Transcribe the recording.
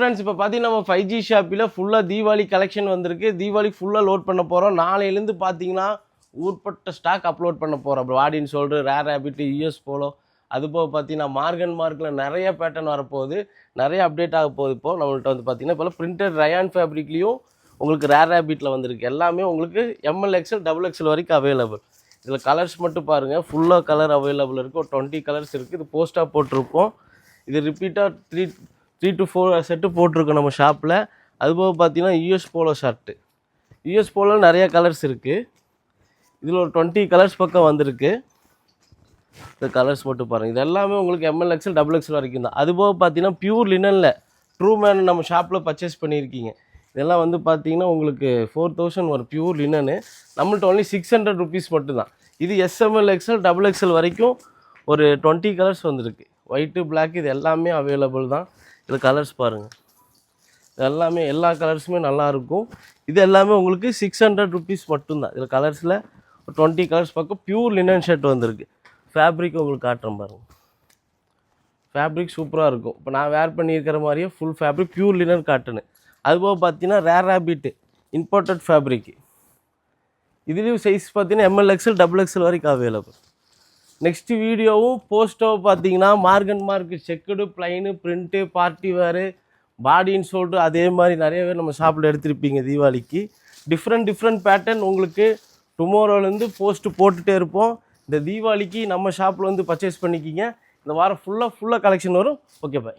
Friends இப்போ பார்த்தீங்கன்னா நம்ம 5G ஷாப்பில் ஃபுல்லாக தீபாவளி கலெக்ஷன் வந்திருக்கு. தீபாவளி ஃபுல்லாக லோட் பண்ண போகிறோம். நாளையிலேருந்து பார்த்தீங்கன்னா ஊர்பட்ட ஸ்டாக் அப்லோட் பண்ண போகிறோம். அப்புறம் வாடின்னு சொல்லிட்டு ரேர் ரேபிட், யூஎஸ் போலோ, அதுபோக பார்த்தீங்கன்னா மார்கன் மார்க்கில் நிறைய பேட்டர்ன் வரப்போகுது, நிறைய அப்டேட் ஆக போகுது. இப்போது நம்மள்ட்ட வந்து பார்த்தீங்கன்னா இப்போ பிரிண்டட் ரயான் ஃபேப்ரிக்லேயும் உங்களுக்கு ரேர் ரேபிட்டில் வந்திருக்கு. எல்லாமே உங்களுக்கு ML XL XXL வரைக்கும் அவைலபிள். இதில் கலர்ஸ் மட்டும் பாருங்கள், ஃபுல்லாக கலர் அவைலபிள் இருக்குது. ஒரு 20 கலர்ஸ் இருக்குது. இது போஸ்ட்டாக போட்டிருப்போம். இது ரிப்பீட்டாக 3 to 4 செட்டு போட்டிருக்கோம் நம்ம ஷாப்பில். அதுபோக பார்த்தீங்கன்னா US polo shirt, US polo நிறைய கலர்ஸ் இருக்குது. இதில் ஒரு 20 கலர்ஸ் பக்கம் வந்திருக்கு. இந்த கலர்ஸ் மட்டும் பாருங்கள். இது எல்லாமே உங்களுக்கு ML XL XXL வரைக்கும் தான். அதுபோக பார்த்தீங்கன்னா பியூர் லினனில் ட்ரூ மேன் நம்ம ஷாப்பில் பர்ச்சேஸ் பண்ணியிருக்கீங்க. இதெல்லாம் வந்து பார்த்தீங்கன்னா உங்களுக்கு 4000 ஒரு பியூர் லினனு. நம்மள்ட்ட ஒன்லி 600 ருபீஸ் மட்டும்தான். இது SML XL XXL வரைக்கும் ஒரு 20 கலர்ஸ் வந்திருக்கு. ஒயிட்டு, பிளாக், இது எல்லாமே அவைலபிள் தான். இது கலர்ஸ் பாருங்கள், இது எல்லாமே எல்லா கலர்ஸுமே நல்லாயிருக்கும். இது எல்லாமே உங்களுக்கு 600 ருபீஸ் மட்டும்தான். இதில் கலர்ஸில் ஒரு 20 கலர்ஸ் பக்கம் பியூர் லினன் ஷர்ட் வந்திருக்கு. ஃபேப்ரிக் உங்களுக்கு காட்டுறேன் பாருங்கள். ஃபேப்ரிக் சூப்பராக இருக்கும். இப்போ நான் வேர் பண்ணியிருக்கிற மாதிரியே ஃபுல் ஃபேப்ரிக் பியூர் லினன் காட்டுன்னு. அதுபோக பார்த்தீங்கன்னா ரேர் ரேபிட்டு இம்போர்ட்டட் ஃபேப்ரிக். இதுலேயும் சைஸ் பார்த்தீங்கன்னா ML XL XXL வரைக்கும் அவைலபிள். நெக்ஸ்ட்டு வீடியோவும் போஸ்ட்டோ பார்த்தீங்கன்னா மார்கன் mark checked, plain, print, party wear, பாடின்னு சொல்லிட்டு அதே மாதிரி நிறைய பேர் நம்ம ஷாப்பில் எடுத்திருப்பீங்க தீபாவளிக்கு. டிஃப்ரெண்ட் பேட்டர்ன் உங்களுக்கு டுமாரோலேருந்து போஸ்ட்டு போட்டுகிட்டே இருப்போம். இந்த தீபாவளிக்கு நம்ம ஷாப்பில் வந்து பர்ச்சேஸ் பண்ணிக்கிங்க. இந்த வாரம் ஃபுல்லாக கலெக்ஷன் வரும். Okay bye.